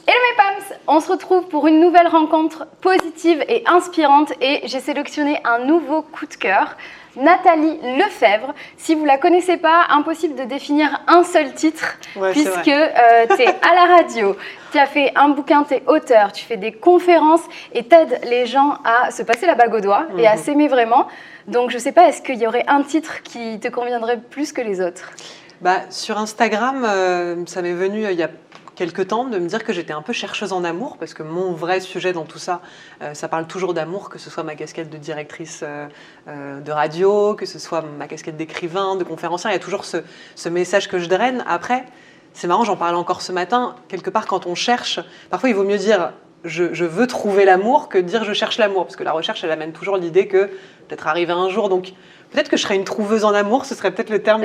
Hello mes Pams, on se retrouve pour une nouvelle rencontre positive et inspirante et j'ai sélectionné un nouveau coup de cœur, Nathalie Lefebvre. Si vous ne la connaissez pas, impossible de définir un seul titre puisque tu es à la radio, tu as fait un bouquin, tu es auteur, tu fais des conférences et tu aides les gens à se passer la bague au doigt et à s'aimer vraiment. Donc je ne sais pas, est-ce qu'il y aurait un titre qui te conviendrait plus que les autres ? Sur Instagram, ça m'est venu il y a quelques temps de me dire que j'étais un peu chercheuse en amour parce que mon vrai sujet dans tout ça, ça parle toujours d'amour, que ce soit ma casquette de directrice de radio, que ce soit ma casquette d'écrivain, de conférencière, il y a toujours ce message que je draine. Après, c'est marrant, j'en parlais encore ce matin, quelque part quand on cherche, parfois il vaut mieux dire je veux trouver l'amour que dire je cherche l'amour, parce que la recherche elle amène toujours l'idée que peut-être arriver un jour, donc peut-être que je serais une trouveuse en amour, ce serait peut-être le terme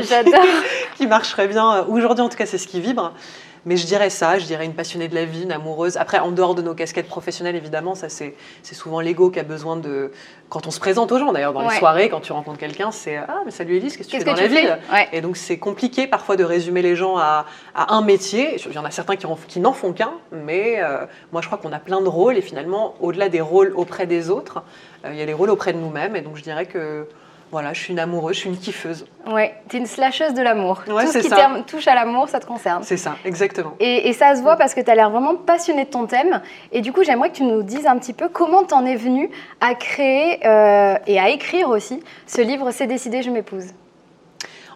qui marcherait bien. Aujourd'hui en tout cas c'est ce qui vibre. Mais je dirais ça, je dirais une passionnée de la vie, une amoureuse. Après, en dehors de nos casquettes professionnelles, évidemment, ça c'est souvent l'ego qui a besoin de... Quand on se présente aux gens, d'ailleurs, dans les soirées, quand tu rencontres quelqu'un, c'est « Ah, mais salut Élise, qu'est-ce que tu fais dans la vie ?» Et donc, c'est compliqué parfois de résumer les gens à un métier. Il y en a certains qui n'en font qu'un, mais moi, je crois qu'on a plein de rôles. Et finalement, au-delà des rôles auprès des autres, il y a les rôles auprès de nous-mêmes. Et donc, je dirais que... Voilà, je suis une amoureuse, je suis une kiffeuse. Ouais, t'es une slasheuse de l'amour. Ouais, tout ce qui touche à l'amour, ça te concerne. C'est ça, exactement. Et ça se voit parce que t'as l'air vraiment passionnée de ton thème. Et du coup, j'aimerais que tu nous dises un petit peu comment t'en es venue à créer et à écrire aussi ce livre « C'est décidé, je m'épouse ».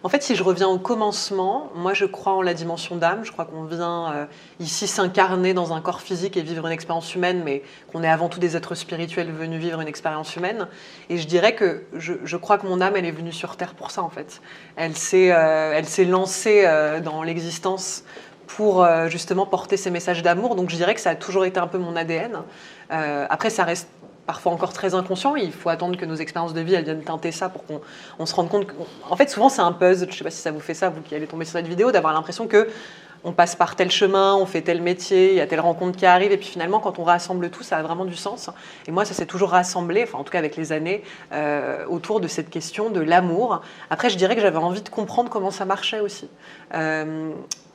En fait, si je reviens au commencement, moi je crois en la dimension d'âme. Je crois qu'on vient ici s'incarner dans un corps physique et vivre une expérience humaine, mais qu'on est avant tout des êtres spirituels venus vivre une expérience humaine. Et je dirais que je crois que mon âme, elle est venue sur Terre pour ça en fait. Elle s'est lancée dans l'existence pour justement porter ces messages d'amour. Donc je dirais que ça a toujours été un peu mon ADN. Après, ça reste parfois encore très inconscient. Il faut attendre que nos expériences de vie elles viennent teinter ça pour qu'on se rende compte. En fait, souvent, c'est un puzzle. Je ne sais pas si ça vous fait ça, vous qui allez tomber sur cette vidéo, d'avoir l'impression que on passe par tel chemin, on fait tel métier, il y a telle rencontre qui arrive, et puis finalement, quand on rassemble tout, ça a vraiment du sens. Et moi, ça s'est toujours rassemblé, enfin en tout cas avec les années, autour de cette question de l'amour. Après, je dirais que j'avais envie de comprendre comment ça marchait aussi.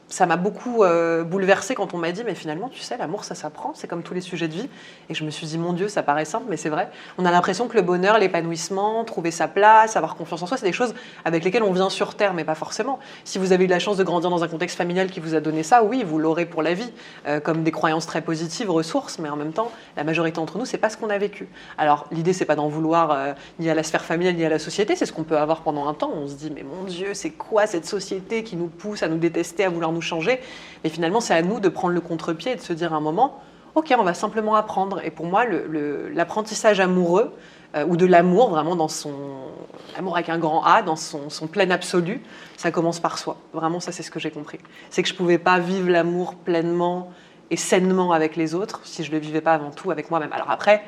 Ça m'a beaucoup bouleversée quand on m'a dit « mais finalement, tu sais, l'amour, ça s'apprend, c'est comme tous les sujets de vie ». Et je me suis dit « mon Dieu, ça paraît simple, mais c'est vrai ». On a l'impression que le bonheur, l'épanouissement, trouver sa place, avoir confiance en soi, c'est des choses avec lesquelles on vient sur Terre, mais pas forcément. Si vous avez eu la chance de grandir dans un contexte familial qui vous a donné ça, oui, vous l'aurez pour la vie, comme des croyances très positives, ressources, mais en même temps, la majorité d'entre nous, c'est pas ce qu'on a vécu. Alors, l'idée, c'est pas d'en vouloir ni à la sphère familiale, ni à la société, c'est ce qu'on peut avoir pendant un temps. On se dit « mais mon Dieu, c'est quoi cette société qui nous pousse à nous détester, à vouloir nous changer ?» Mais finalement, c'est à nous de prendre le contre-pied et de se dire à un moment, ok, on va simplement apprendre. Et pour moi, l'apprentissage amoureux, ou de l'amour, vraiment dans son amour avec un grand A, dans son plein absolu, ça commence par soi. Vraiment, ça, c'est ce que j'ai compris. C'est que je ne pouvais pas vivre l'amour pleinement et sainement avec les autres si je ne le vivais pas avant tout avec moi-même. Alors après,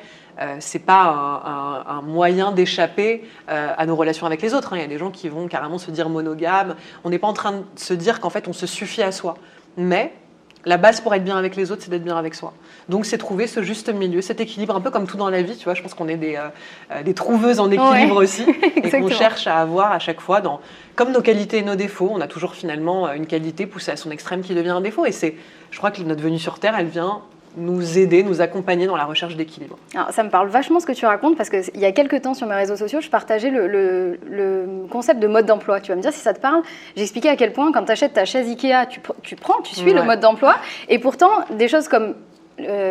c'est pas un moyen d'échapper à nos relations avec les autres. Il y a des gens qui vont carrément se dire monogames. On n'est pas en train de se dire qu'en fait, on se suffit à soi. Mais la base pour être bien avec les autres, c'est d'être bien avec soi. Donc, c'est trouver ce juste milieu, cet équilibre, un peu comme tout dans la vie. Tu vois, je pense qu'on est des trouveuses en équilibre aussi. Et qu'on cherche à avoir à chaque fois, comme nos qualités et nos défauts, on a toujours finalement une qualité poussée à son extrême qui devient un défaut. Et je crois que notre venue sur Terre, elle vient nous aider, nous accompagner dans la recherche d'équilibre. Alors, ça me parle vachement ce que tu racontes parce qu'il y a quelques temps sur mes réseaux sociaux, je partageais le concept de mode d'emploi. Tu vas me dire si ça te parle. J'expliquais à quel point quand tu achètes ta chaise Ikea, tu suis le mode d'emploi et pourtant des choses comme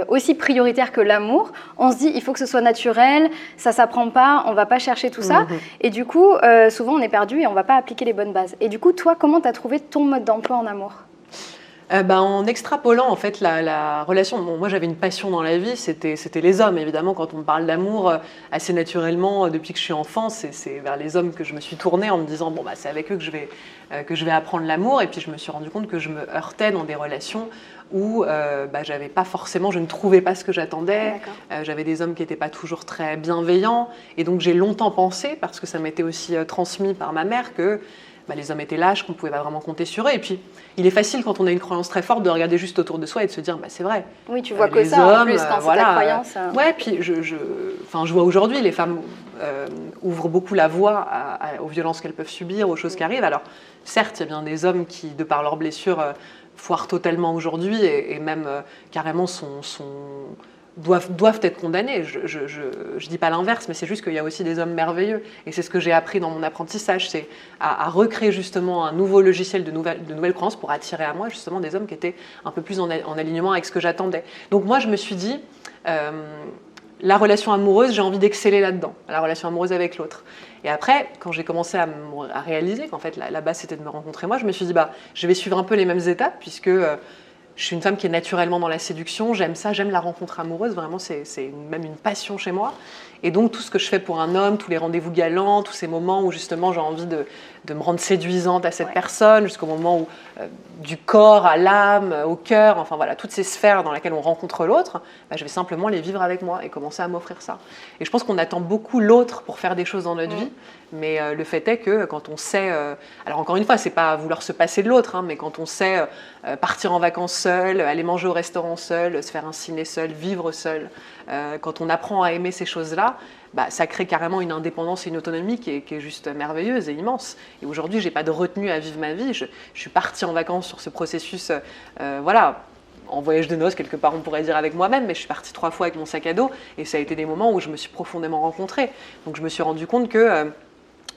aussi prioritaires que l'amour, on se dit il faut que ce soit naturel, ça s'apprend pas, on va pas chercher tout ça et du coup souvent on est perdu et on va pas appliquer les bonnes bases. Et du coup toi comment tu as trouvé ton mode d'emploi en amour ? En extrapolant en fait la relation, moi j'avais une passion dans la vie, c'était les hommes évidemment. Quand on me parle d'amour, assez naturellement depuis que je suis enfant, c'est vers les hommes que je me suis tournée en me disant c'est avec eux que je vais apprendre l'amour. Et puis je me suis rendu compte que je me heurtais dans des relations où j'avais pas forcément, je ne trouvais pas ce que j'attendais. J'avais des hommes qui n'étaient pas toujours très bienveillants et donc j'ai longtemps pensé, parce que ça m'était aussi transmis par ma mère, que les hommes étaient lâches, qu'on ne pouvait pas vraiment compter sur eux. Et puis, il est facile, quand on a une croyance très forte, de regarder juste autour de soi et de se dire, c'est vrai. Oui, tu vois que ça, hommes, en plus, quand c'est ta croyance. Ouais, puis je vois aujourd'hui les femmes ouvrent beaucoup la voie aux violences qu'elles peuvent subir, aux choses qui arrivent. Alors, certes, il y a bien des hommes qui, de par leurs blessures, foirent totalement aujourd'hui et même carrément doivent être condamnés. Je dis pas l'inverse, mais c'est juste qu'il y a aussi des hommes merveilleux. Et c'est ce que j'ai appris dans mon apprentissage, c'est à recréer justement un nouveau logiciel de nouvelles croyances pour attirer à moi justement des hommes qui étaient un peu plus en alignement avec ce que j'attendais. Donc moi, je me suis dit, la relation amoureuse, j'ai envie d'exceller là-dedans, la relation amoureuse avec l'autre. Et après, quand j'ai commencé à réaliser qu'en fait la base c'était de me rencontrer moi, je me suis dit, je vais suivre un peu les mêmes étapes puisque je suis une femme qui est naturellement dans la séduction, j'aime ça, j'aime la rencontre amoureuse, vraiment c'est même une passion chez moi. Et donc tout ce que je fais pour un homme, tous les rendez-vous galants, tous ces moments où justement j'ai envie de me rendre séduisante à cette personne, jusqu'au moment où du corps à l'âme, au cœur, enfin voilà, toutes ces sphères dans lesquelles on rencontre l'autre, je vais simplement les vivre avec moi et commencer à m'offrir ça. Et je pense qu'on attend beaucoup l'autre pour faire des choses dans notre vie, mais le fait est que quand on sait, alors encore une fois, c'est pas vouloir se passer de l'autre, mais quand on sait partir en vacances seul, aller manger au restaurant seul, se faire un ciné seul, vivre seul, quand on apprend à aimer ces choses-là, ça crée carrément une indépendance et une autonomie qui est juste merveilleuse et immense. Et aujourd'hui, j'ai pas de retenue à vivre ma vie. Je suis partie en vacances sur ce processus, en voyage de noces, quelque part on pourrait dire avec moi-même, mais je suis partie 3 fois avec mon sac à dos et ça a été des moments où je me suis profondément rencontrée. Donc je me suis rendu compte que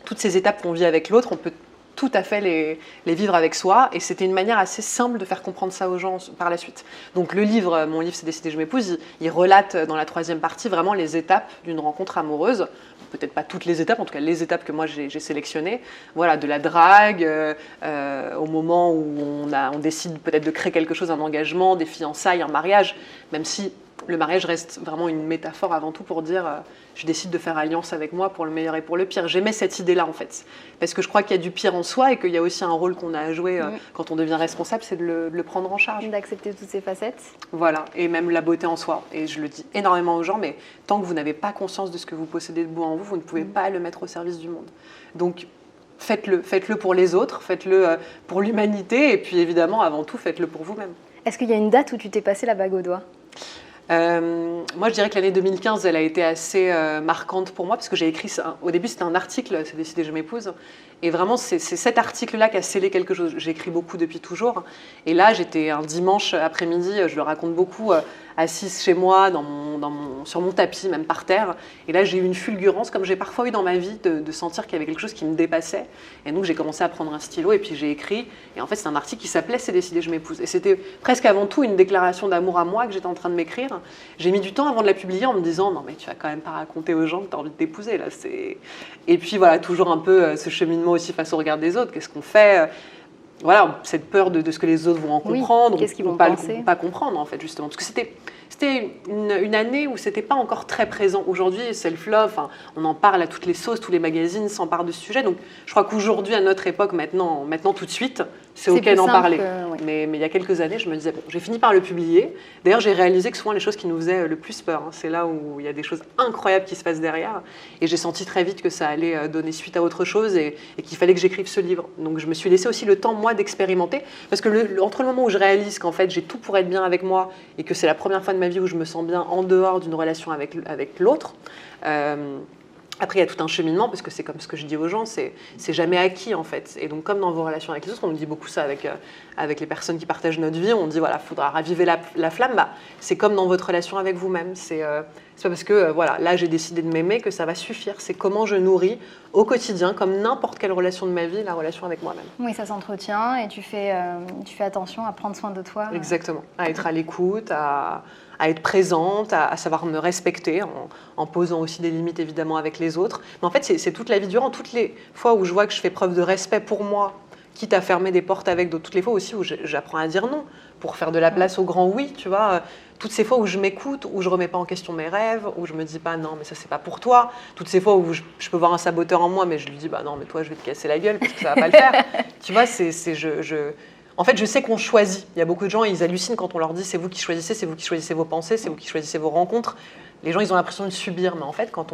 toutes ces étapes qu'on vit avec l'autre, on peut tout à fait les vivre avec soi, et c'était une manière assez simple de faire comprendre ça aux gens par la suite. Donc mon livre C'est décidé, je m'épouse, il relate dans la 3e partie vraiment les étapes d'une rencontre amoureuse, peut-être pas toutes les étapes, en tout cas les étapes que moi j'ai sélectionnées, voilà, de la drague, au moment où on décide peut-être de créer quelque chose, un engagement, des fiançailles, un mariage, même si le mariage reste vraiment une métaphore avant tout pour dire je décide de faire alliance avec moi pour le meilleur et pour le pire. J'aimais cette idée-là en fait, parce que je crois qu'il y a du pire en soi et qu'il y a aussi un rôle qu'on a à jouer quand on devient responsable, c'est de le prendre en charge. D'accepter toutes ces facettes. Voilà, et même la beauté en soi. Et je le dis énormément aux gens, mais tant que vous n'avez pas conscience de ce que vous possédez de beau en vous, vous ne pouvez pas le mettre au service du monde. Donc faites-le pour les autres, faites-le pour l'humanité, et puis évidemment, avant tout, faites-le pour vous-même. Est-ce qu'il y a une date où tu t'es passé la bague au doigt ? Moi, je dirais que l'année 2015, elle a été assez marquante pour moi parce que j'ai écrit ça. Au début, c'était un article, C'est décidé, je m'épouse. Et vraiment, c'est cet article-là qui a scellé quelque chose. J'écris beaucoup depuis toujours. Et là, j'étais un dimanche après-midi, je le raconte beaucoup, assise chez moi, sur mon tapis, même par terre. Et là, j'ai eu une fulgurance, comme j'ai parfois eu dans ma vie, de sentir qu'il y avait quelque chose qui me dépassait. Et donc, j'ai commencé à prendre un stylo et puis j'ai écrit. Et en fait, c'est un article qui s'appelait C'est décidé, je m'épouse. Et c'était presque avant tout une déclaration d'amour à moi que j'étais en train de m'écrire. J'ai mis du temps avant de la publier en me disant non, mais tu vas quand même pas raconter aux gens que tu as envie de t'épouser. Là, Et puis voilà, toujours un peu ce cheminement aussi face au regard des autres. Qu'est-ce qu'on fait ? Voilà, cette peur de ce que les autres vont en comprendre, qu'est-ce qu'ils vont pas penser ? Pas comprendre en fait, justement. Parce que c'était une année où c'était pas encore très présent. Aujourd'hui, self-love, on en parle à toutes les sauces, tous les magazines s'emparent de ce sujet. Donc je crois qu'aujourd'hui, à notre époque, maintenant tout de suite, c'est OK d'en parler. Oui. Mais il y a quelques années, je me disais, bon, j'ai fini par le publier. D'ailleurs, j'ai réalisé que souvent les choses qui nous faisaient le plus peur, c'est là où il y a des choses incroyables qui se passent derrière. Et j'ai senti très vite que ça allait donner suite à autre chose et qu'il fallait que j'écrive ce livre. Donc je me suis laissé aussi le temps, moi, d'expérimenter. Parce que entre le moment où je réalise qu'en fait, j'ai tout pour être bien avec moi et que c'est la première fois de ma vie où je me sens bien en dehors d'une relation avec l'autre, après, il y a tout un cheminement, parce que c'est comme ce que je dis aux gens, c'est jamais acquis en fait. Et donc, comme dans vos relations avec les autres, on nous dit beaucoup ça avec les personnes qui partagent notre vie, on dit voilà, il faudra raviver la flamme. C'est comme dans votre relation avec vous-même. C'est pas parce que voilà, là j'ai décidé de m'aimer que ça va suffire. C'est comment je nourris au quotidien, comme n'importe quelle relation de ma vie, la relation avec moi-même. Oui, ça s'entretient et tu fais attention à prendre soin de toi. Exactement, à être à l'écoute, à être présente, à savoir me respecter, en posant aussi des limites évidemment avec les autres. Mais en fait, c'est toute la vie durant, toutes les fois où je vois que je fais preuve de respect pour moi, quitte à fermer des portes avec d'autres, toutes les fois aussi où j'apprends à dire non, pour faire de la place au grand oui, tu vois. Toutes ces fois où je m'écoute, où je remets pas en question mes rêves, où je me dis pas non, mais ça c'est pas pour toi. Toutes ces fois où je peux voir un saboteur en moi, mais je lui dis bah non, mais toi je vais te casser la gueule parce que ça va pas le faire. Tu vois, en fait, je sais qu'on choisit. Il y a beaucoup de gens, ils hallucinent quand on leur dit c'est vous qui choisissez, c'est vous qui choisissez vos pensées, c'est vous qui choisissez vos rencontres. Les gens, ils ont l'impression de subir, mais en fait, quand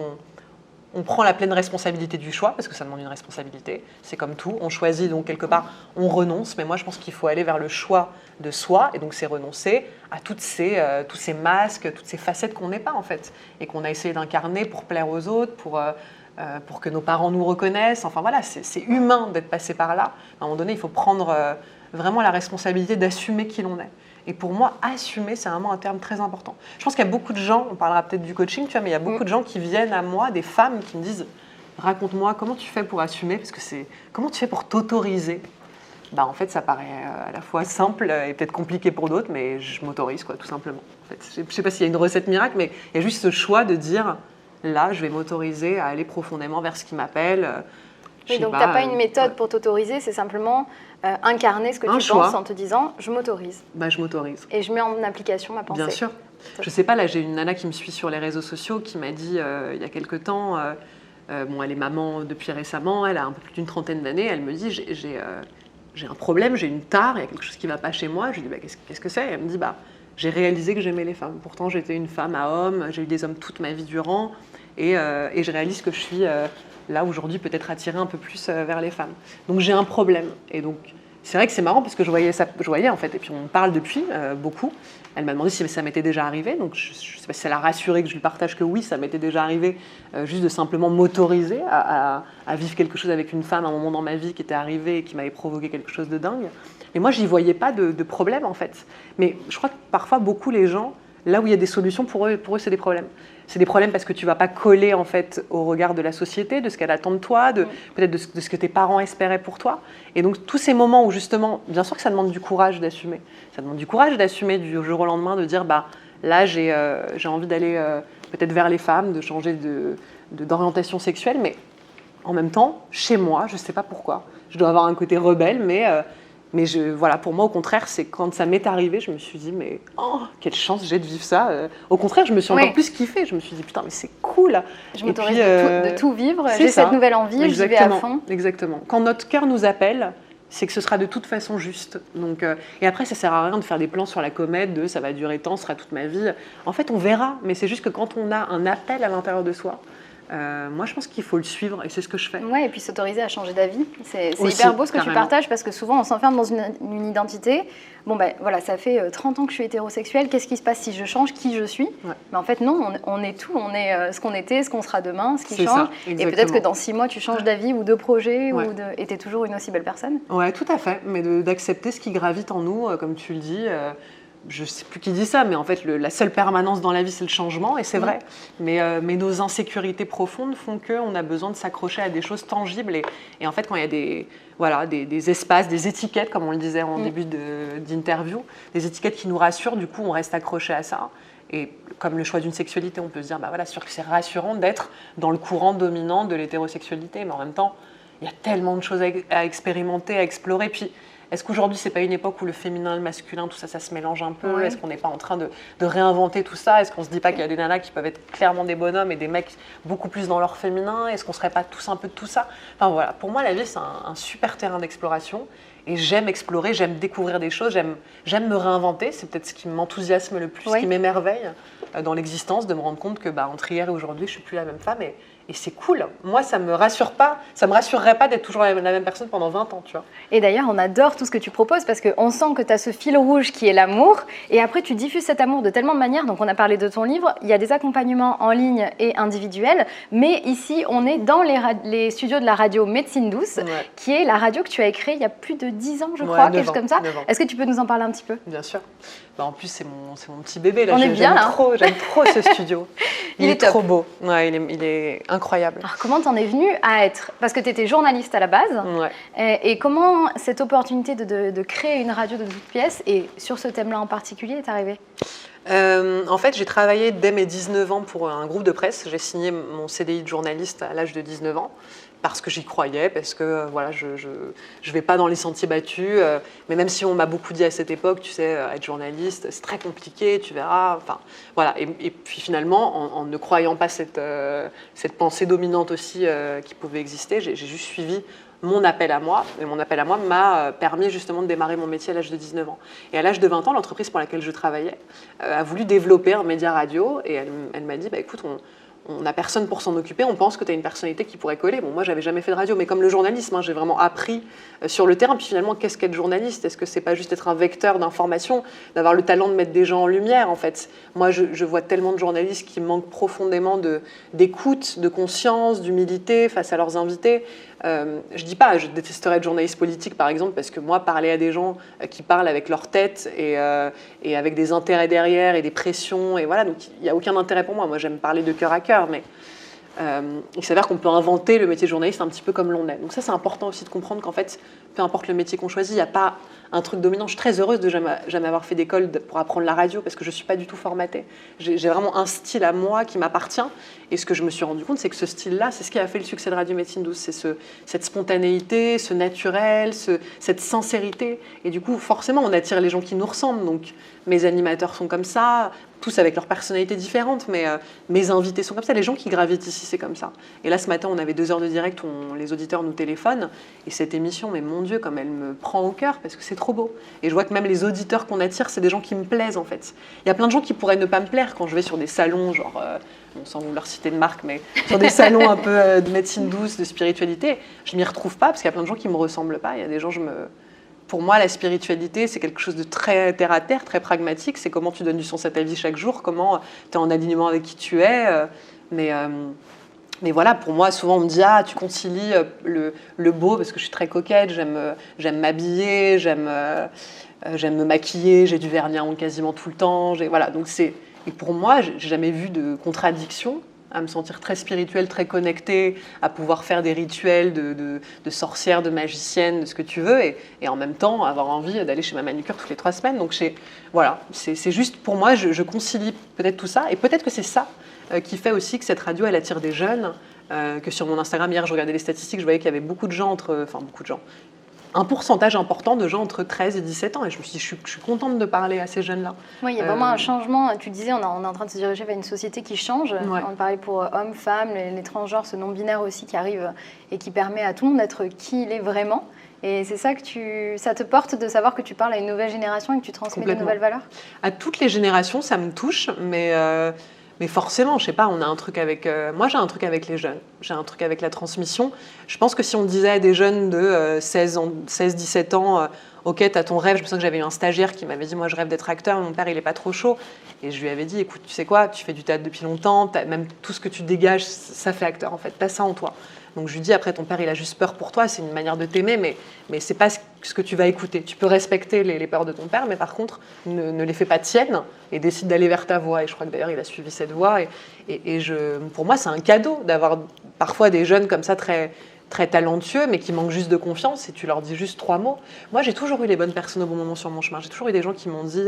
on prend la pleine responsabilité du choix, parce que ça demande une responsabilité. C'est comme tout, on choisit, donc quelque part, on renonce. Mais moi, je pense qu'il faut aller vers le choix de soi, et donc c'est renoncer à tous ces masques, toutes ces facettes qu'on n'est pas, en fait, et qu'on a essayé d'incarner pour plaire aux autres, pour que nos parents nous reconnaissent. Enfin voilà, c'est humain d'être passé par là. À un moment donné, il faut prendre vraiment la responsabilité d'assumer qui l'on est. Et pour moi, assumer, c'est vraiment un terme très important. Je pense qu'il y a beaucoup de gens, on parlera peut-être du coaching, tu vois, mais il y a beaucoup de gens qui viennent à moi, des femmes qui me disent « Raconte-moi, comment tu fais pour assumer ?» Parce que comment tu fais pour t'autoriser ? En fait, ça paraît à la fois simple et peut-être compliqué pour d'autres, mais je m'autorise, quoi, tout simplement. En fait, je ne sais pas s'il y a une recette miracle, mais il y a juste ce choix de dire « Là, je vais m'autoriser à aller profondément vers ce qui m'appelle. » Oui, donc tu n'as pas une méthode pour t'autoriser, c'est simplement incarner ce que tu penses en te disant « je m'autorise ». Je m'autorise. Et je mets en application ma pensée. Bien sûr. Je ne sais pas, là j'ai une nana qui me suit sur les réseaux sociaux qui m'a dit il y a quelque temps, elle est maman depuis récemment, elle a un peu plus d'une trentaine d'années, elle me dit j'ai un problème, j'ai une tare, il y a quelque chose qui ne va pas chez moi. Je lui dis qu'est-ce que c'est ? Elle me dit j'ai réalisé que j'aimais les femmes. Pourtant j'étais une femme à homme, j'ai eu des hommes toute ma vie durant et je réalise que je suis là aujourd'hui peut-être attirée un peu plus vers les femmes. Donc j'ai un problème. Et donc c'est vrai que c'est marrant parce que je voyais en fait, et puis on parle depuis beaucoup. Elle m'a demandé si ça m'était déjà arrivé, donc je ne sais pas si ça l'a rassurée que je lui partage que oui, ça m'était déjà arrivé, juste de simplement m'autoriser à vivre quelque chose avec une femme à un moment dans ma vie qui était arrivé et qui m'avait provoqué quelque chose de dingue. Mais moi, j'y voyais pas de problème en fait. Mais je crois que parfois, beaucoup les gens, là où il y a des solutions, pour eux c'est des problèmes. C'est des problèmes parce que tu ne vas pas coller en fait au regard de la société, de ce qu'elle attend de toi, peut-être de ce que tes parents espéraient pour toi. Et donc tous ces moments où justement, bien sûr que ça demande du courage d'assumer. Ça demande du courage d'assumer du jour au lendemain, de dire là j'ai envie d'aller peut-être vers les femmes, de changer d'orientation sexuelle, mais en même temps, chez moi, je ne sais pas pourquoi. Je dois avoir un côté rebelle, mais voilà, pour moi, au contraire, c'est quand ça m'est arrivé, je me suis dit, mais quelle chance j'ai de vivre ça. Au contraire, je me suis encore plus kiffée. Je me suis dit, putain, mais c'est cool. Je m'autorise de tout vivre. J'ai cette nouvelle envie, j'y vais à fond. Exactement. Quand notre cœur nous appelle, c'est que ce sera de toute façon juste. Donc, et après, ça sert à rien de faire des plans sur la comète, ça va durer tant, ce sera toute ma vie. En fait, on verra. Mais c'est juste que quand on a un appel à l'intérieur de soi, moi, je pense qu'il faut le suivre et c'est ce que je fais. Ouais, et puis s'autoriser à changer d'avis. C'est hyper beau ce que tu partages parce que souvent, on s'enferme dans une identité. Voilà, ça fait 30 ans que je suis hétérosexuelle. Qu'est-ce qui se passe si je change qui je suis ? Mais en fait, non, on est tout. On est ce qu'on était, ce qu'on sera demain, ce qui change. Et peut-être que dans 6 mois, tu changes d'avis ou de projet et tu es toujours une aussi belle personne. Ouais, tout à fait. Mais d'accepter ce qui gravite en nous, comme tu le dis. Je ne sais plus qui dit ça, mais en fait, la seule permanence dans la vie, c'est le changement, et c'est vrai. Mais nos insécurités profondes font qu'on a besoin de s'accrocher à des choses tangibles. Et en fait, quand il y a des espaces, des étiquettes, comme on le disait en début d'interview, des étiquettes qui nous rassurent, du coup, on reste accroché à ça. Et comme le choix d'une sexualité, on peut se dire, sûr que c'est rassurant d'être dans le courant dominant de l'hétérosexualité, mais en même temps, il y a tellement de choses à expérimenter, à explorer. Puis, est-ce qu'aujourd'hui, c'est pas une époque où le féminin et le masculin, tout ça, ça se mélange un peu ? Est-ce qu'on n'est pas en train de réinventer tout ça ? Est-ce qu'on se dit pas qu'il y a des nanas qui peuvent être clairement des bonhommes et des mecs beaucoup plus dans leur féminin ? Est-ce qu'on serait pas tous un peu de tout ça ? Enfin voilà, pour moi, la vie, c'est un super terrain d'exploration. Et j'aime explorer, j'aime découvrir des choses, j'aime me réinventer. C'est peut-être ce qui m'enthousiasme le plus, ce qui m'émerveille dans l'existence, de me rendre compte que entre hier et aujourd'hui, je suis plus la même femme. Et c'est cool. Moi, ça me rassurerait pas d'être toujours la même personne pendant 20 ans, tu vois. Et d'ailleurs, on adore tout ce que tu proposes parce qu'on sent que tu as ce fil rouge qui est l'amour. Et après, tu diffuses cet amour de tellement de manières. Donc, on a parlé de ton livre. Il y a des accompagnements en ligne et individuels. Mais ici, on est dans les studios de la radio Médecine Douce, qui est la radio que tu as créée il y a plus de 10 ans, je crois, quelque chose comme ça. Est-ce que tu peux nous en parler un petit peu ? Bien sûr. En plus, c'est mon petit bébé. Là. On est bien, j'aime trop ce studio. Il est trop beau. Ouais, il est incroyable. Alors, comment t'en es venue à être... Parce que tu étais journaliste à la base. Et comment cette opportunité de créer une radio de toutes pièces, et sur ce thème-là en particulier, est arrivée ? En fait, j'ai travaillé dès mes 19 ans pour un groupe de presse. J'ai signé mon CDI de journaliste à l'âge de 19 ans. Parce que j'y croyais, parce que voilà, je vais pas dans les sentiers battus. Mais même si on m'a beaucoup dit à cette époque, tu sais, être journaliste, c'est très compliqué, tu verras. Enfin, voilà. Et puis finalement, en ne croyant pas cette pensée dominante aussi qui pouvait exister, j'ai juste suivi mon appel à moi. Et mon appel à moi m'a permis justement de démarrer mon métier à l'âge de 19 ans. Et à l'âge de 20 ans, l'entreprise pour laquelle je travaillais a voulu développer un média radio. Et elle m'a dit, écoute, on n'a personne pour s'en occuper, on pense que tu as une personnalité qui pourrait coller. Bon, moi, j'avais jamais fait de radio, mais comme le journalisme, j'ai vraiment appris sur le terrain. Puis finalement, qu'est-ce qu'être journaliste? Est-ce que c'est pas juste être un vecteur d'information, d'avoir le talent de mettre des gens en lumière, en fait? Moi, je vois tellement de journalistes qui manquent profondément d'écoute, de conscience, d'humilité face à leurs invités. Je dis pas, je détesterais être journaliste politique, par exemple, parce que moi, parler à des gens qui parlent avec leur tête et avec des intérêts derrière et des pressions, et voilà, donc il n'y a aucun intérêt pour moi. Moi, j'aime parler de cœur à cœur, mais il s'avère qu'on peut inventer le métier de journaliste un petit peu comme l'on est. Donc ça, c'est important aussi de comprendre qu'en fait, peu importe le métier qu'on choisit, il n'y a pas un truc dominant. Je suis très heureuse de jamais avoir fait d'école pour apprendre la radio parce que je ne suis pas du tout formatée. J'ai vraiment un style à moi qui m'appartient. Et ce que je me suis rendu compte, c'est que ce style-là, c'est ce qui a fait le succès de Radio Médecine Douce. C'est cette spontanéité, ce naturel, cette sincérité. Et du coup, forcément, on attire les gens qui nous ressemblent. Donc, mes animateurs sont comme ça, tous avec leur personnalité différente, mais mes invités sont comme ça. Les gens qui gravitent ici, c'est comme ça. Et là, ce matin, on avait 2 heures de direct où les auditeurs nous téléphonent. Et cette émission, mais mon Dieu, comme elle me prend au cœur, parce que c'est trop beau. Et je vois que même les auditeurs qu'on attire, c'est des gens qui me plaisent, en fait. Il y a plein de gens qui pourraient ne pas me plaire quand je vais sur des salons, genre, sans vouloir citer de marque, mais sur des salons un peu de médecine douce, de spiritualité. Je m'y retrouve pas, parce qu'il y a plein de gens qui me ressemblent pas. Il y a des gens, Pour moi, la spiritualité, c'est quelque chose de très terre-à-terre, très pragmatique. C'est comment tu donnes du sens à ta vie chaque jour, comment tu es en alignement avec qui tu es. Mais voilà, pour moi, souvent, on me dit « Ah, tu concilies le beau », parce que je suis très coquette, j'aime m'habiller, j'aime me maquiller, j'ai du vernis à ongles quasiment tout le temps. Voilà, donc et pour moi, j'ai jamais vu de contradiction à me sentir très spirituelle, très connectée, à pouvoir faire des rituels de sorcière, de magicienne, de ce que tu veux, et en même temps avoir envie d'aller chez ma manucure toutes les 3 semaines. Donc voilà, c'est juste pour moi, je concilie peut-être tout ça, et peut-être que c'est ça qui fait aussi que cette radio, elle attire des jeunes, que sur mon Instagram, hier, je regardais les statistiques, je voyais qu'il y avait beaucoup de gens, un pourcentage important de gens entre 13 et 17 ans. Et je me suis dit, je suis contente de parler à ces jeunes-là. Oui, il y a vraiment un changement. Tu disais, on est en train de se diriger vers une société qui change. Ouais. On parlait pour hommes, femmes, les transgenres, ce non-binaire aussi qui arrive et qui permet à tout le monde d'être qui il est vraiment. Et c'est ça ça te porte de savoir que tu parles à une nouvelle génération et que tu transmets de nouvelles valeurs? À toutes les générations, ça me touche, mais forcément, je sais pas, on a un truc avec... moi, j'ai un truc avec les jeunes. J'ai un truc avec la transmission. Je pense que si on disait à des jeunes de 16-17 ans, OK, t'as ton rêve. Je me souviens que j'avais eu un stagiaire qui m'avait dit, moi, je rêve d'être acteur, mon père, il est pas trop chaud. Et je lui avais dit, écoute, tu sais quoi, tu fais du théâtre depuis longtemps, même tout ce que tu dégages, ça fait acteur, en fait. T'as ça en toi. Donc je lui dis, après, ton père, il a juste peur pour toi, c'est une manière de t'aimer, mais c'est pas ce que tu vas écouter. Tu peux respecter les peurs de ton père, mais par contre, ne les fais pas tiennes et décide d'aller vers ta voie. Et je crois que d'ailleurs, il a suivi cette voie. Pour moi, c'est un cadeau d'avoir parfois des jeunes comme ça, très, très talentueux, mais qui manquent juste de confiance, et tu leur dis juste 3 mots. Moi, j'ai toujours eu les bonnes personnes au bon moment sur mon chemin. J'ai toujours eu des gens qui m'ont dit...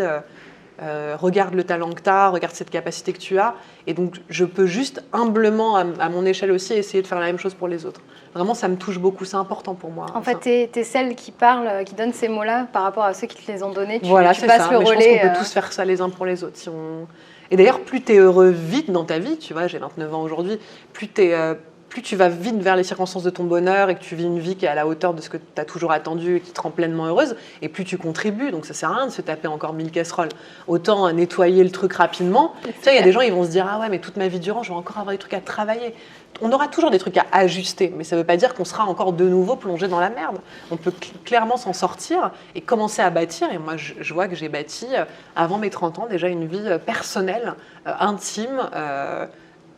regarde le talent que tu as, regarde cette capacité que tu as. Et donc, je peux juste humblement, à mon échelle aussi, essayer de faire la même chose pour les autres. Vraiment, ça me touche beaucoup, c'est important pour moi. En fait, tu es celle qui parle, qui donne ces mots-là par rapport à ceux qui te les ont donnés. Tu passes le relais. Je pense qu'on peut tous faire ça les uns pour les autres. Et d'ailleurs, plus tu es heureux vite dans ta vie, tu vois, j'ai 29 ans aujourd'hui, plus tu vas vite vers les circonstances de ton bonheur et que tu vis une vie qui est à la hauteur de ce que tu as toujours attendu et qui te rend pleinement heureuse, et plus tu contribues. Donc ça sert à rien de se taper encore 1000 casseroles. Autant nettoyer le truc rapidement. Tu sais, il y a des gens, ils vont se dire « Ah ouais, mais toute ma vie durant, je vais encore avoir des trucs à travailler. » On aura toujours des trucs à ajuster, mais ça ne veut pas dire qu'on sera encore de nouveau plongé dans la merde. On peut clairement s'en sortir et commencer à bâtir. Et moi, je vois que j'ai bâti, avant mes 30 ans, déjà une vie personnelle, intime,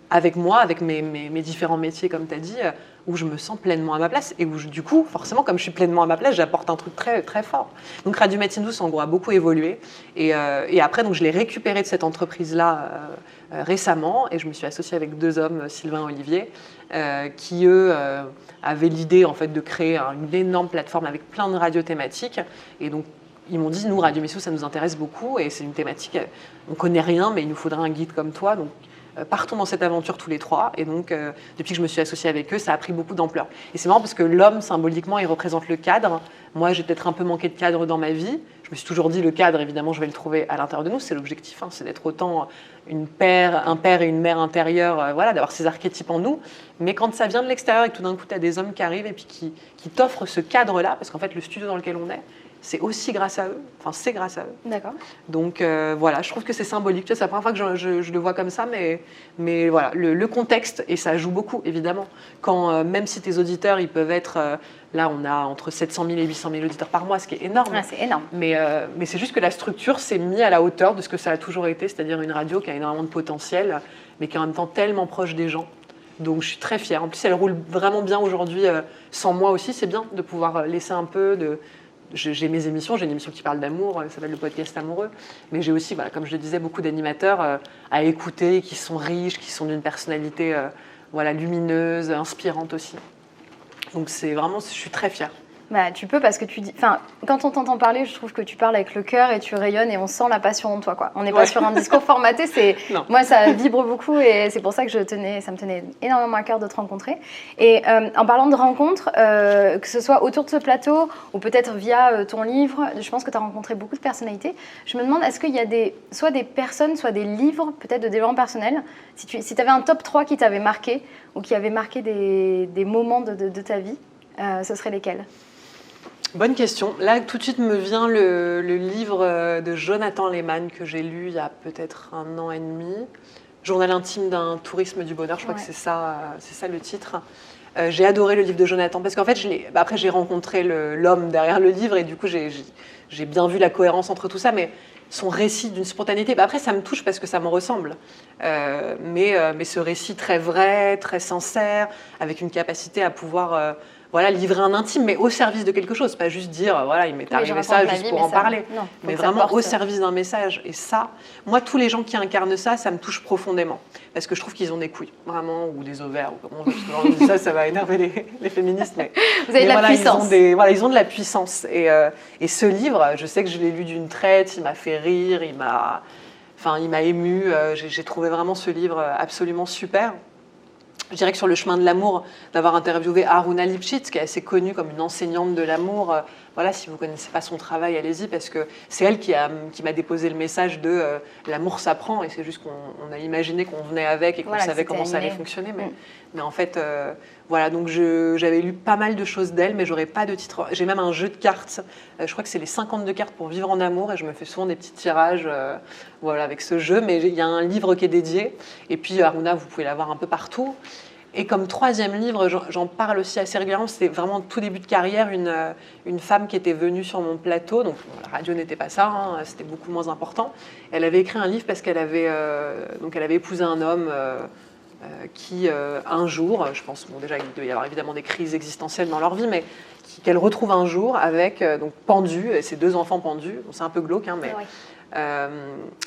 avec moi, avec mes différents métiers, comme tu as dit, où je me sens pleinement à ma place et où, du coup, forcément, comme je suis pleinement à ma place, j'apporte un truc très, très fort. Donc, Radio Médecine Douce, en gros, a beaucoup évolué. Et après, donc, je l'ai récupéré de cette entreprise-là récemment, et je me suis associée avec 2 hommes, Sylvain et Olivier, qui, eux, avaient l'idée, en fait, de créer une énorme plateforme avec plein de radios thématiques. Et donc, ils m'ont dit, nous, Radio Médecine Douce, ça nous intéresse beaucoup, et c'est une thématique, on ne connaît rien, mais il nous faudrait un guide comme toi. Donc, partons dans cette aventure tous les 3. Et donc, depuis que je me suis associée avec eux, ça a pris beaucoup d'ampleur. Et c'est marrant parce que l'homme, symboliquement, il représente le cadre. Moi, j'ai peut-être un peu manqué de cadre dans ma vie. Je me suis toujours dit, le cadre, évidemment, je vais le trouver à l'intérieur de nous. C'est l'objectif, c'est d'être autant un père et une mère intérieure, voilà, d'avoir ces archétypes en nous. Mais quand ça vient de l'extérieur et que tout d'un coup, tu as des hommes qui arrivent et puis qui t'offrent ce cadre-là, parce qu'en fait, le studio dans lequel on est, c'est aussi grâce à eux, enfin c'est grâce à eux. D'accord. Donc voilà, je trouve que c'est symbolique. Tu vois, c'est la première fois que je le vois comme ça, mais voilà, le contexte, et ça joue beaucoup, évidemment. Quand, même si tes auditeurs, ils peuvent être... là, on a entre 700 000 et 800 000 auditeurs par mois, ce qui est énorme. Ouais, c'est énorme. Mais c'est juste que la structure s'est mise à la hauteur de ce que ça a toujours été, c'est-à-dire une radio qui a énormément de potentiel, mais qui est en même temps tellement proche des gens. Donc je suis très fière. En plus, elle roule vraiment bien aujourd'hui, sans moi aussi. C'est bien de pouvoir laisser un peu de... J'ai mes émissions, j'ai une émission qui parle d'amour, ça s'appelle le podcast amoureux, mais j'ai aussi, voilà, comme je le disais, beaucoup d'animateurs à écouter, qui sont riches, qui sont d'une personnalité voilà, lumineuse, inspirante aussi. Donc c'est vraiment, je suis très fière. Bah, tu peux parce que tu dis... Enfin, quand on t'entend parler, je trouve que tu parles avec le cœur et tu rayonnes et on sent la passion en toi, quoi. On n'est pas sur un discours formaté, moi, ça vibre beaucoup et c'est pour ça que ça me tenait énormément à cœur de te rencontrer. Et en parlant de rencontres, que ce soit autour de ce plateau ou peut-être via ton livre, je pense que tu as rencontré beaucoup de personnalités. Je me demande, est-ce qu'il y a soit des personnes, soit des livres, peut-être de développement personnel, si tu avais un top 3 qui t'avait marqué ou qui avait marqué des moments de ta vie, ce serait lesquels ? Bonne question. Là, tout de suite me vient le livre de Jonathan Lehman que j'ai lu il y a peut-être 1 an et demi. Journal intime d'un tourisme du bonheur, je crois que c'est ça le titre. J'ai adoré le livre de Jonathan parce qu'en fait, après j'ai rencontré l'homme derrière le livre et du coup j'ai bien vu la cohérence entre tout ça, mais son récit d'une spontanéité, après ça me touche parce que ça me ressemble. Mais ce récit très vrai, très sincère, avec une capacité à pouvoir... voilà, livrer un intime, mais au service de quelque chose. Pas juste dire, voilà, il m'est arrivé ça juste pour en parler. Non, mais vraiment au service d'un message. Et ça, moi, tous les gens qui incarnent ça, ça me touche profondément. Parce que je trouve qu'ils ont des couilles, vraiment, ou des ovaires. Ou comment on dit ça va énerver les féministes. Mais, vous avez de la puissance. Ils ont de la puissance. Et ce livre, je sais que je l'ai lu d'une traite, il m'a fait rire, il m'a ému. J'ai trouvé vraiment ce livre absolument super. Je dirais que sur le chemin de l'amour, d'avoir interviewé Haruna Lipschitz, qui est assez connue comme une enseignante de l'amour. Voilà, si vous ne connaissez pas son travail, allez-y, parce que c'est elle qui m'a déposé le message de l'amour s'apprend, et c'est juste qu'on a imaginé qu'on venait avec et qu'on savait comment ça allait fonctionner. Mais en fait, voilà, donc j'avais lu pas mal de choses d'elle, mais j'aurais pas de titre. J'ai même un jeu de cartes, je crois que c'est les 52 cartes pour vivre en amour, et je me fais souvent des petits tirages voilà, avec ce jeu, mais il y a un livre qui est dédié, et puis Haruna, vous pouvez l'avoir un peu partout. Et comme 3e livre, j'en parle aussi assez régulièrement, c'était vraiment tout début de carrière, une femme qui était venue sur mon plateau, donc la radio n'était pas ça, hein, c'était beaucoup moins important. Elle avait écrit un livre parce qu'elle avait épousé un homme qui, un jour, je pense, bon déjà il doit y avoir évidemment des crises existentielles dans leur vie, mais qu'elle retrouve un jour avec, donc pendu, ses 2 enfants pendus, bon, c'est un peu glauque, hein, mais... Ouais.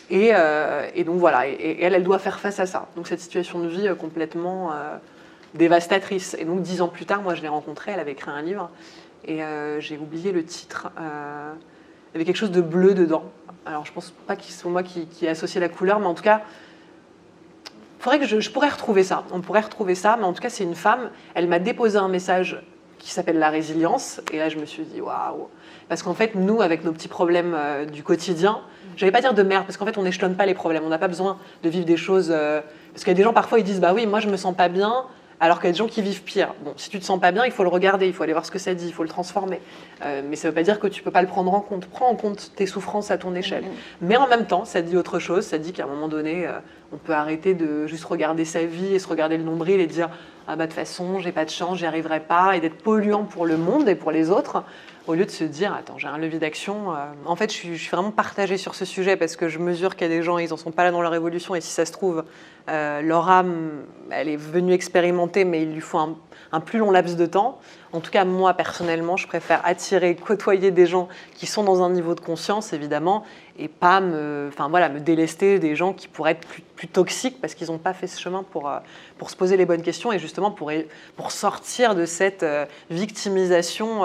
Et donc voilà, et elle doit faire face à ça. Donc cette situation de vie complètement dévastatrice. Et donc 10 ans plus tard, moi je l'ai rencontrée, elle avait écrit un livre, et j'ai oublié le titre. Il y avait quelque chose de bleu dedans. Alors je pense pas que ce soit moi qui ai associé la couleur, mais en tout cas, faudrait que je pourrais retrouver ça. On pourrait retrouver ça, mais en tout cas c'est une femme. Elle m'a déposé un message qui s'appelle la résilience, et là je me suis dit waouh. Parce qu'en fait, nous, avec nos petits problèmes du quotidien, je ne vais pas dire de merde, parce qu'en fait, on n'échelonne pas les problèmes. On n'a pas besoin de vivre des choses... parce qu'il y a des gens, parfois, ils disent « Bah oui, moi, je ne me sens pas bien », alors qu'il y a des gens qui vivent pire. Bon, si tu ne te sens pas bien, il faut le regarder, il faut aller voir ce que ça dit, il faut le transformer. Mais ça ne veut pas dire que tu ne peux pas le prendre en compte. Prends en compte tes souffrances à ton échelle. Mais en même temps, ça dit autre chose. Ça dit qu'à un moment donné, on peut arrêter de juste regarder sa vie et se regarder le nombril et dire « Ah bah de toute façon, j'ai pas de chance, j'y arriverai pas », et d'être polluant pour le monde et pour les autres, au lieu de se dire, attends, j'ai un levier d'action. En fait, je suis vraiment partagée sur ce sujet parce que je mesure qu'il y a des gens, ils n'en sont pas là dans leur évolution, et si ça se trouve, leur âme, elle est venue expérimenter, mais il lui faut un plus long laps de temps. En tout cas, moi, personnellement, je préfère attirer, côtoyer des gens qui sont dans un niveau de conscience, évidemment, et pas me délester des gens qui pourraient être plus toxiques parce qu'ils n'ont pas fait ce chemin pour se poser les bonnes questions et justement pour sortir de cette victimisation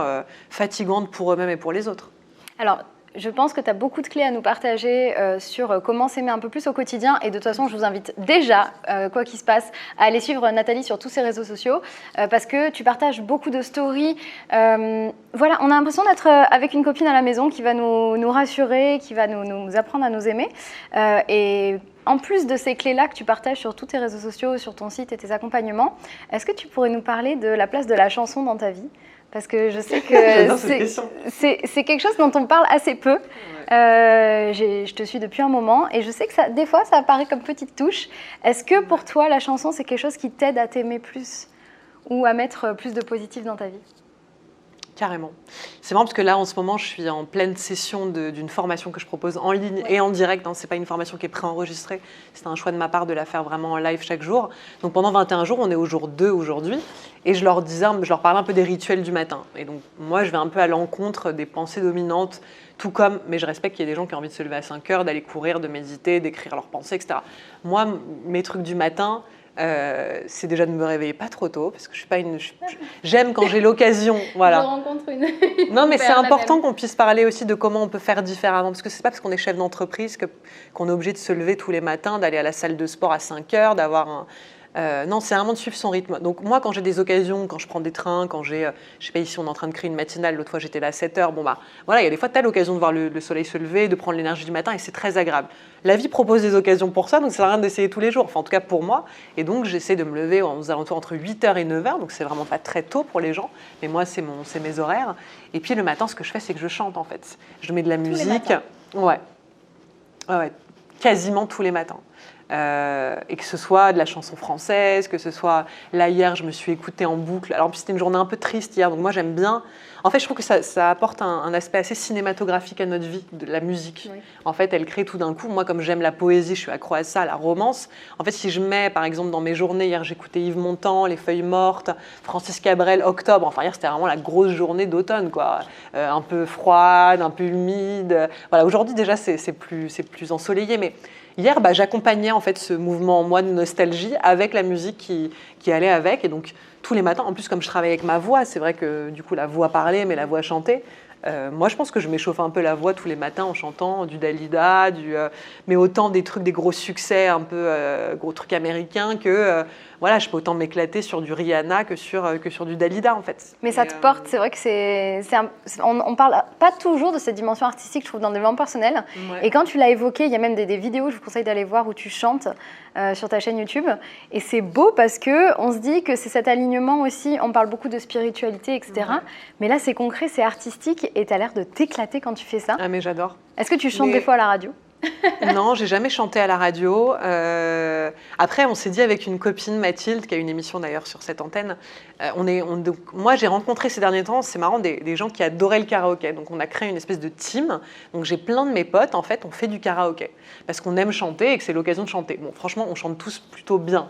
fatigante pour eux-mêmes et pour les autres. Alors, je pense que tu as beaucoup de clés à nous partager sur comment s'aimer un peu plus au quotidien. Et de toute façon, je vous invite déjà, quoi qu'il se passe, à aller suivre Nathalie sur tous ses réseaux sociaux parce que tu partages beaucoup de stories. Voilà, on a l'impression d'être avec une copine à la maison qui va nous rassurer, qui va nous apprendre à nous aimer. Et en plus de ces clés-là que tu partages sur tous tes réseaux sociaux, sur ton site et tes accompagnements, est-ce que tu pourrais nous parler de la place de la chanson dans ta vie? Parce que je sais que c'est quelque chose dont on parle assez peu. Je te suis depuis un moment et je sais que des fois, ça apparaît comme petite touche. Est-ce que pour toi, la chanson, c'est quelque chose qui t'aide à t'aimer plus ou à mettre plus de positif dans ta vie? Carrément. C'est marrant parce que là, en ce moment, je suis en pleine session d'une formation que je propose en ligne et en direct. Ce n'est pas une formation qui est préenregistrée. C'est un choix de ma part de la faire vraiment en live chaque jour. Donc pendant 21 jours, on est au jour 2 aujourd'hui. Et je leur parlais un peu des rituels du matin. Et donc moi, je vais un peu à l'encontre des pensées dominantes, tout comme, mais je respecte qu'il y ait des gens qui ont envie de se lever à 5 heures, d'aller courir, de méditer, d'écrire leurs pensées, etc. Moi, mes trucs du matin, c'est déjà de me réveiller pas trop tôt parce que je suis pas j'aime quand j'ai l'occasion, voilà. Je rencontre une non, mais c'est important qu'on puisse parler aussi de comment on peut faire différemment, parce que c'est pas parce qu'on est chef d'entreprise qu'on est obligé de se lever tous les matins, d'aller à la salle de sport à 5 heures, d'avoir un non, c'est vraiment de suivre son rythme. Donc moi, quand j'ai des occasions, quand je prends des trains, quand j'ai, je sais pas, ici on est en train de créer une matinale, l'autre fois j'étais là à 7 heures, bon bah voilà, il y a des fois tu as l'occasion de voir le soleil se lever, de prendre l'énergie du matin et c'est très agréable. La vie propose des occasions pour ça, donc ça sert à rien d'essayer tous les jours, enfin en tout cas pour moi. Et donc j'essaie de me lever aux alentours entre 8h et 9h, donc c'est vraiment pas très tôt pour les gens, mais moi c'est mes horaires. Et puis le matin, ce que je fais, c'est que je chante en fait. Je mets de la musique, ouais, quasiment tous les matins. Et que ce soit de la chanson française, que ce soit... Là, hier, je me suis écoutée en boucle. Alors, puis c'était une journée un peu triste hier, donc moi, j'aime bien... En fait, je trouve que ça apporte un aspect assez cinématographique à notre vie, de la musique. Oui. En fait, elle crée tout d'un coup... Moi, comme j'aime la poésie, je suis accro à ça, à la romance. En fait, si je mets, par exemple, dans mes journées... Hier, j'écoutais Yves Montand, Les Feuilles Mortes, Francis Cabrel, Octobre. Enfin, hier, c'était vraiment la grosse journée d'automne, quoi. Un peu froide, un peu humide. Voilà, aujourd'hui, déjà, c'est plus ensoleillé, mais... Hier, j'accompagnais en fait ce mouvement en moi de nostalgie avec la musique qui allait avec. Et donc, tous les matins, en plus, comme je travaille avec ma voix, c'est vrai que du coup, la voix parlait, mais la voix chantait. Moi, je pense que je m'échauffe un peu la voix tous les matins en chantant du Dalida, mais autant des trucs, des gros succès, un peu gros trucs américains que voilà, je peux autant m'éclater sur du Rihanna que sur du Dalida en fait. Mais ça te porte, c'est vrai que on parle pas toujours de cette dimension artistique, je trouve, dans le développement personnel. Ouais. Et quand tu l'as évoqué, il y a même des vidéos, je vous conseille d'aller voir, où tu chantes sur ta chaîne YouTube. Et c'est beau parce qu'on se dit que c'est cet alignement aussi, on parle beaucoup de spiritualité, etc. Ouais. Mais là, c'est concret, c'est artistique et tu as l'air de t'éclater quand tu fais ça. Ah mais j'adore. Est-ce que tu chantes des fois à la radio ? Non, j'ai jamais chanté à la radio. Après, on s'est dit avec une copine, Mathilde, qui a une émission d'ailleurs sur cette antenne, donc, moi j'ai rencontré ces derniers temps, c'est marrant, des gens qui adoraient le karaoké. Donc on a créé une espèce de team. Donc j'ai plein de mes potes, en fait, on fait du karaoké. Parce qu'on aime chanter et que c'est l'occasion de chanter. Bon, franchement, on chante tous plutôt bien.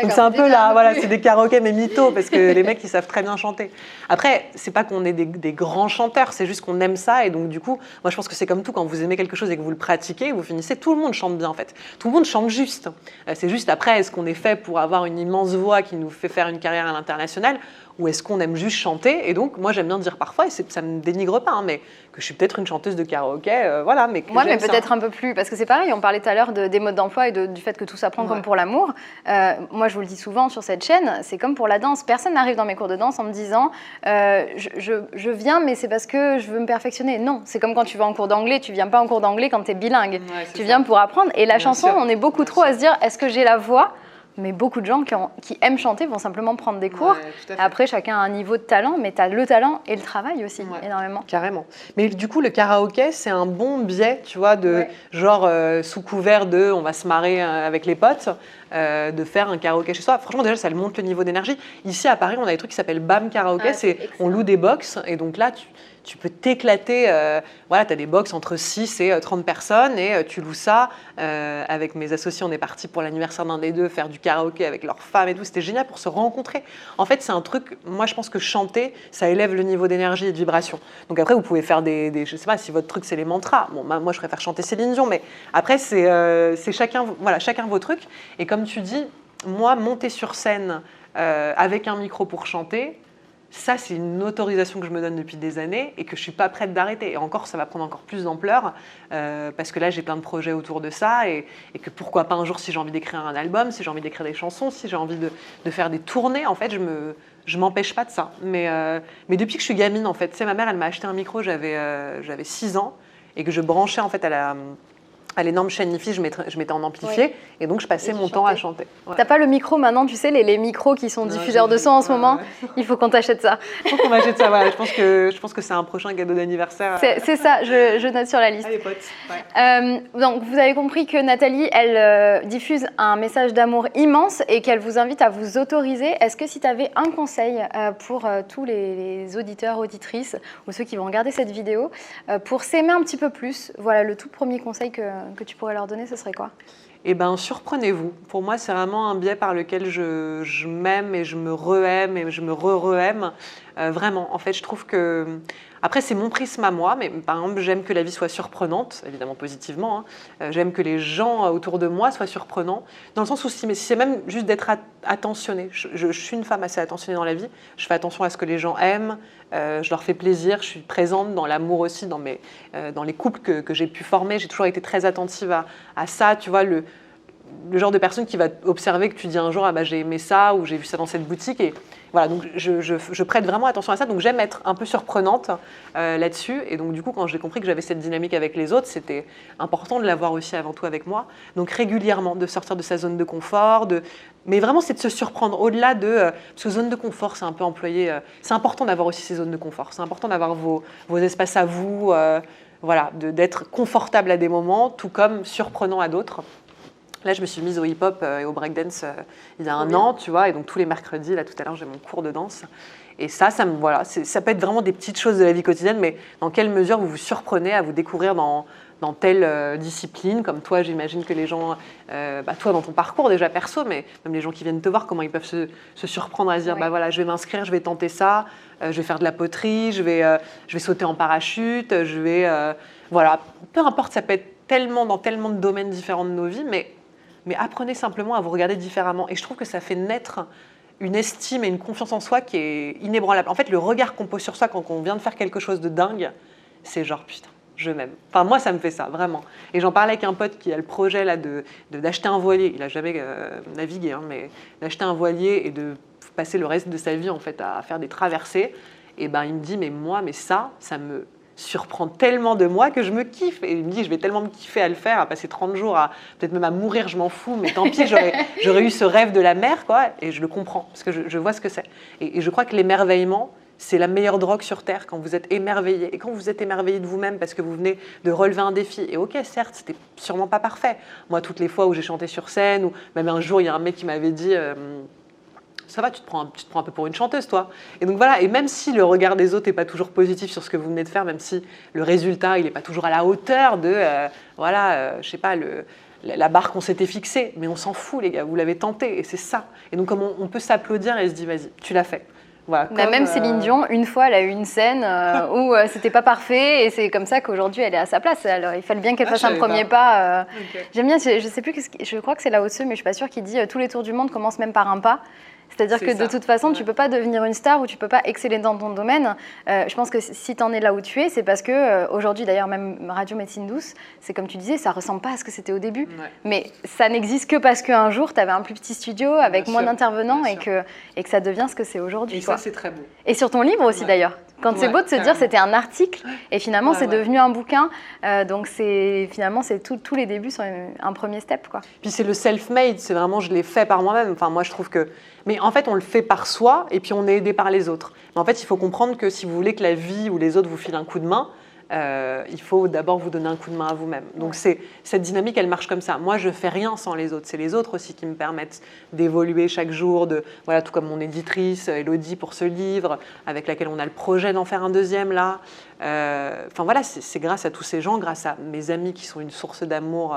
Donc c'est un peu là, voilà, c'est des karaokés mais mythos, parce que les mecs, ils savent très bien chanter. Après, c'est pas qu'on est des grands chanteurs, c'est juste qu'on aime ça. Et donc du coup, moi je pense que c'est comme tout, quand vous aimez quelque chose et que vous le pratiquez, vous finissez, tout le monde chante bien en fait. Tout le monde chante juste. C'est juste après, est-ce qu'on est fait pour avoir une immense voix qui nous fait faire une carrière à l'international, ou est-ce qu'on aime juste chanter? Et donc, moi, j'aime bien dire parfois, et ça ne me dénigre pas, hein, mais que je suis peut-être une chanteuse de karaoké, voilà. Mais mais peut-être un peu plus, parce que c'est pareil, on parlait tout à l'heure des modes d'emploi et du fait que tout s'apprend comme pour l'amour. Moi, je vous le dis souvent sur cette chaîne, c'est comme pour la danse. Personne n'arrive dans mes cours de danse en me disant je viens, mais c'est parce que je veux me perfectionner. Non, c'est comme quand tu vas en cours d'anglais, tu viens pas en cours d'anglais quand tu es bilingue. Tu viens pour apprendre. Et la chanson, on est beaucoup trop à se dire, est-ce que j'ai la voix ? Mais beaucoup de gens qui aiment chanter vont simplement prendre des cours. Après, chacun a un niveau de talent, mais tu as le talent et le travail aussi, énormément. Carrément. Mais du coup, le karaoké, c'est un bon biais, tu vois, genre sous couvert de on va se marrer avec les potes, de faire un karaoké chez soi. Franchement, déjà, ça monte le niveau d'énergie. Ici, à Paris, on a des trucs qui s'appellent BAM Karaoké. On loue des box et donc là, tu peux t'éclater. Voilà, tu as des box entre 6 et 30 personnes et tu loues ça. Avec mes associés, on est partis pour l'anniversaire d'un des deux faire du karaoké avec leurs femmes et tout. C'était génial pour se rencontrer. En fait, c'est un truc, moi, je pense que chanter, ça élève le niveau d'énergie et de vibration. Donc après, vous pouvez faire je sais pas, si votre truc, c'est les mantras. Bon, moi, je préfère chanter Céline Dion, mais après, c'est chacun vos trucs. Et comme tu dis, moi, monter sur scène avec un micro pour chanter, ça, c'est une autorisation que je me donne depuis des années et que je ne suis pas prête d'arrêter. Et encore, ça va prendre encore plus d'ampleur parce que là, j'ai plein de projets autour de ça et que pourquoi pas un jour, si j'ai envie d'écrire un album, si j'ai envie d'écrire des chansons, si j'ai envie de faire des tournées, en fait, je m'empêche pas de ça. Mais depuis que je suis gamine, en fait, tu sais, ma mère, elle m'a acheté un micro, j'avais 6 ans et que je branchais en fait l'énorme chaîne Hi-Fi, je mettais en amplifié, et donc je passais mon temps à chanter. Ouais. T'as pas le micro maintenant, tu sais, les micros qui sont diffuseurs de son en ce moment, il faut qu'on t'achète ça. Il faut qu'on m'achète ça, voilà. Je pense que c'est un prochain cadeau d'anniversaire. C'est ça, je note sur la liste. Allez, potes. Ouais. Donc, vous avez compris que Nathalie, elle diffuse un message d'amour immense et qu'elle vous invite à vous autoriser. Est-ce que si tu avais un conseil pour tous les auditeurs, auditrices ou ceux qui vont regarder cette vidéo, pour s'aimer un petit peu plus, voilà, le tout premier conseil que tu pourrais leur donner, ce serait quoi? Eh bien, surprenez-vous. Pour moi, c'est vraiment un biais par lequel je m'aime et je me re-aime et je me re-re-aime. Vraiment, en fait, je trouve que... Après, c'est mon prisme à moi, mais par exemple, j'aime que la vie soit surprenante, évidemment positivement. J'aime que les gens autour de moi soient surprenants, dans le sens où si c'est même juste d'être attentionné. Je suis une femme assez attentionnée dans la vie. Je fais attention à ce que les gens aiment, je leur fais plaisir, je suis présente dans l'amour aussi, dans les couples que j'ai pu former. J'ai toujours été très attentive à ça, tu vois, le genre de personne qui va observer que tu dis un jour « Ah bah j'ai aimé ça » ou « J'ai vu ça dans cette boutique » et voilà, donc je prête vraiment attention à ça, donc j'aime être un peu surprenante là-dessus et donc du coup quand j'ai compris que j'avais cette dynamique avec les autres, c'était important de l'avoir aussi avant tout avec moi, donc régulièrement de sortir de sa zone de confort, mais vraiment c'est de se surprendre au-delà de... parce que zone de confort c'est un peu employé, c'est important d'avoir aussi ces zones de confort, c'est important d'avoir vos espaces à vous, voilà, d'être confortable à des moments, tout comme surprenant à d'autres. Là, je me suis mise au hip-hop et au breakdance il y a un an, tu vois, et donc tous les mercredis, là tout à l'heure, j'ai mon cours de danse. Et ça peut être vraiment des petites choses de la vie quotidienne, mais dans quelle mesure vous vous surprenez à vous découvrir dans telle discipline, comme toi, j'imagine que les gens, toi dans ton parcours déjà perso, mais même les gens qui viennent te voir, comment ils peuvent se surprendre à se dire, Oui. bah voilà, je vais m'inscrire, je vais tenter ça, je vais faire de la poterie, je vais sauter en parachute, voilà, peu importe, ça peut être dans tellement de domaines différents de nos vies, mais apprenez simplement à vous regarder différemment. Et je trouve que ça fait naître une estime et une confiance en soi qui est inébranlable. En fait, le regard qu'on pose sur soi quand on vient de faire quelque chose de dingue, c'est genre, putain, je m'aime. Enfin, moi, ça me fait ça, vraiment. Et j'en parlais avec un pote qui a le projet là, d'acheter un voilier. Il n'a jamais navigué, hein, mais d'acheter un voilier et de passer le reste de sa vie en fait, à faire des traversées. Et ben, il me dit, mais ça me surprend tellement de moi que je me kiffe. Et il me dit, je vais tellement me kiffer à le faire, à passer 30 jours, peut-être même à mourir, je m'en fous, mais tant pis, j'aurais eu ce rêve de la mer, quoi, et je le comprends, parce que je vois ce que c'est. Et je crois que l'émerveillement, c'est la meilleure drogue sur Terre, quand vous êtes émerveillé. Et quand vous êtes émerveillé de vous-même, parce que vous venez de relever un défi. Et ok, certes, c'était sûrement pas parfait. Moi, toutes les fois où j'ai chanté sur scène, ou même un jour, il y a un mec qui m'avait dit... ça va, tu te prends un peu pour une chanteuse, toi. Et donc voilà, et même si le regard des autres n'est pas toujours positif sur ce que vous venez de faire, même si le résultat, il n'est pas toujours à la hauteur de, je sais pas, la barre qu'on s'était fixée, mais on s'en fout, les gars, vous l'avez tenté, et c'est ça. Et donc, comme on peut s'applaudir et se dire, vas-y, tu l'as fait. Voilà, même Céline Dion, une fois, elle a eu une scène où c'était pas parfait et c'est comme ça qu'aujourd'hui elle est à sa place. Alors il fallait bien qu'elle fasse un premier pas. Okay. J'aime bien, je sais plus, je crois que c'est Lao Tzu, mais je suis pas sûre, qui dit tous les tours du monde commencent même par un pas. C'est-à-dire que de toute façon, tu ne peux pas devenir une star ou tu ne peux pas exceller dans ton domaine. Je pense que si tu en es là où tu es, c'est parce qu'aujourd'hui, d'ailleurs, même Radio Médecine Douce, c'est comme tu disais, ça ne ressemble pas à ce que c'était au début. Ouais. Mais ça n'existe que parce qu'un jour, tu avais un plus petit studio avec moins d'intervenants et que ça devient ce que c'est aujourd'hui. Et ça, c'est très beau. Et sur ton livre aussi, d'ailleurs. Quand c'est beau de se dire c'était un article et finalement c'est devenu un bouquin. Donc finalement, tous les débuts sont un premier step, quoi. Puis c'est le self-made, c'est vraiment je l'ai fait par moi-même. Enfin, moi je trouve que... Mais en fait, on le fait par soi et puis on est aidé par les autres. Mais en fait, il faut comprendre que si vous voulez que la vie ou les autres vous filent un coup de main, il faut d'abord vous donner un coup de main à vous-même. Donc cette dynamique, elle marche comme ça. Moi, je ne fais rien sans les autres. C'est les autres aussi qui me permettent d'évoluer chaque jour, tout comme mon éditrice, Elodie, pour ce livre, avec laquelle on a le projet d'en faire un deuxième là. C'est grâce à tous ces gens, grâce à mes amis qui sont une source d'amour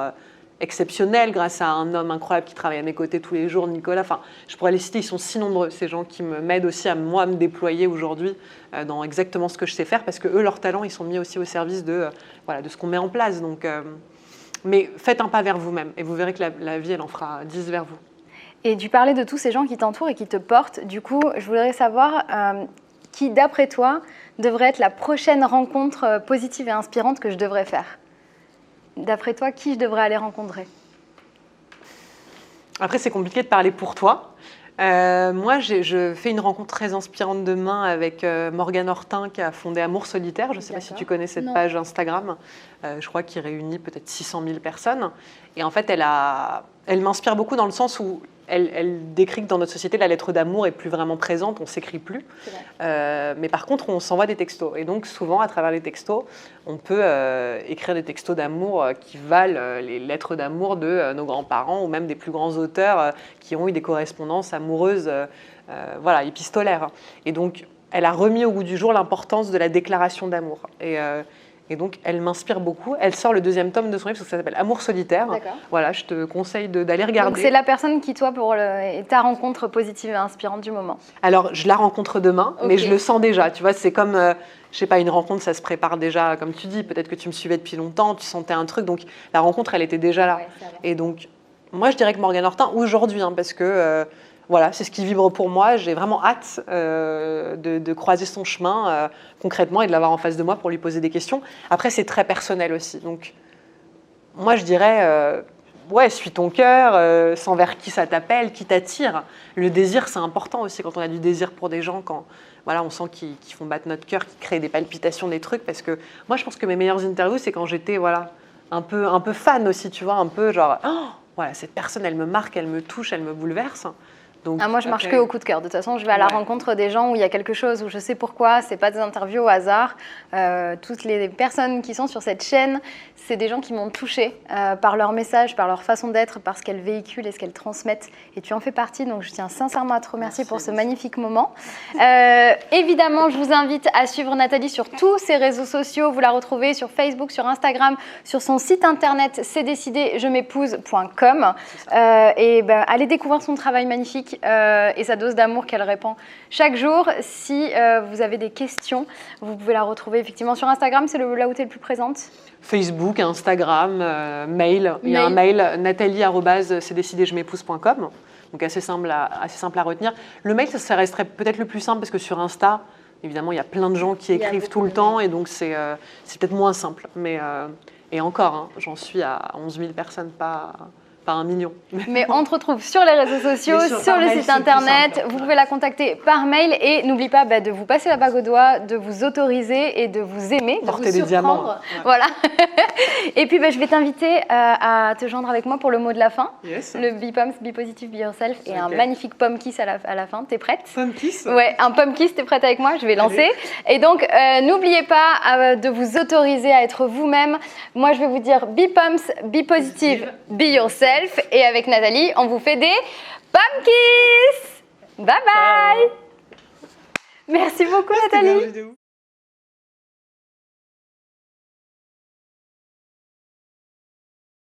exceptionnelle, grâce à un homme incroyable qui travaille à mes côtés tous les jours, Nicolas. Enfin, je pourrais les citer, ils sont si nombreux, ces gens qui m'aident aussi à moi me déployer aujourd'hui dans exactement ce que je sais faire, parce que eux, leurs talents, ils sont mis aussi au service de ce qu'on met en place. Donc, mais faites un pas vers vous-même et vous verrez que la vie, elle en fera 10 vers vous. Et tu parlais de tous ces gens qui t'entourent et qui te portent. Du coup, je voudrais savoir qui, d'après toi, devrait être la prochaine rencontre positive et inspirante que je devrais faire. D'après toi, qui je devrais aller rencontrer ? Après, c'est compliqué de parler pour toi. Moi, je fais une rencontre très inspirante demain avec Morgane Hortin qui a fondé Amour Solitaire. Je ne sais pas si tu connais cette page Instagram. Je crois qu'il réunit peut-être 600 000 personnes. Et en fait, elle m'inspire beaucoup dans le sens où elle décrit que dans notre société, la lettre d'amour est plus vraiment présente, on ne s'écrit plus. Mais par contre, on s'envoie des textos. Et donc, souvent, à travers les textos, on peut écrire des textos d'amour qui valent les lettres d'amour de nos grands-parents ou même des plus grands auteurs qui ont eu des correspondances amoureuses épistolaires. Et donc, elle a remis au goût du jour l'importance de la déclaration d'amour. Et donc, elle m'inspire beaucoup. Elle sort le 2e tome de son livre, ça s'appelle Amour Solitaire. Voilà, je te conseille d'aller regarder. Donc, c'est la personne qui, toi, est ta rencontre positive et inspirante du moment. Alors, je la rencontre demain, mais je le sens déjà. Tu vois, c'est comme, je sais pas, une rencontre, ça se prépare déjà, comme tu dis. Peut-être que tu me suivais depuis longtemps, tu sentais un truc. Donc, la rencontre, elle était déjà là. Et donc, moi, je dirais que Morgane Hortin, aujourd'hui, parce que... voilà, c'est ce qui vibre pour moi. J'ai vraiment hâte de croiser son chemin concrètement et de l'avoir en face de moi pour lui poser des questions. Après, c'est très personnel aussi. Donc, moi, je dirais, suis ton cœur, sans vers qui ça t'appelle, qui t'attire. Le désir, c'est important aussi quand on a du désir pour des gens, quand voilà, on sent qu'ils font battre notre cœur, qu'ils créent des palpitations, des trucs. Parce que moi, je pense que mes meilleures interviews, c'est quand j'étais un peu fan aussi, tu vois, un peu genre, voilà, cette personne, elle me marque, elle me touche, elle me bouleverse. Donc, moi, je marche que au coup de cœur. De toute façon, je vais à la rencontre des gens où il y a quelque chose, où je sais pourquoi. C'est pas des interviews au hasard. Toutes les personnes qui sont sur cette chaîne, c'est des gens qui m'ont touchée par leur message, par leur façon d'être, par ce qu'elles véhiculent et ce qu'elles transmettent. Et tu en fais partie, donc je tiens sincèrement à te remercier pour ce magnifique moment. Évidemment, je vous invite à suivre Nathalie sur tous ses réseaux sociaux. Vous la retrouvez sur Facebook, sur Instagram, sur son site internet cestdecidé-je-m'épouse.com. Allez découvrir son travail magnifique. Et sa dose d'amour qu'elle répand chaque jour. Si vous avez des questions, vous pouvez la retrouver effectivement sur Instagram, c'est là où tu es le plus présente. Facebook, Instagram, mail. Il y a un mail nathalie@cestdecidé-je-m'épouse.com. Donc assez simple à retenir. Le mail, ça resterait peut-être le plus simple parce que sur Insta, évidemment, il y a plein de gens qui écrivent tout le temps et donc c'est peut-être moins simple. Mais, et encore, j'en suis à 11 000 personnes, pas 1 million. Mais on te retrouve sur les réseaux sociaux, sur le site internet. Vous pouvez la contacter par mail et n'oublie pas de vous passer la bague au doigt, de vous autoriser et de vous aimer, de vous surprendre. Des diamants. Voilà. Et puis je vais t'inviter à te joindre avec moi pour le mot de la fin. Yes. Le Be Pumps, Be Positive, Be Yourself et un magnifique pomme kiss à la fin. T'es prête? Pomme kiss? Ouais, un pomme kiss, t'es prête avec moi? Je vais lancer. Et donc, n'oubliez pas de vous autoriser à être vous-même. Moi, je vais vous dire Be Pumps, Be Positive, Be Yourself. Et avec Nathalie, on vous fait des pomme kiss. Bye bye. Merci beaucoup, Nathalie.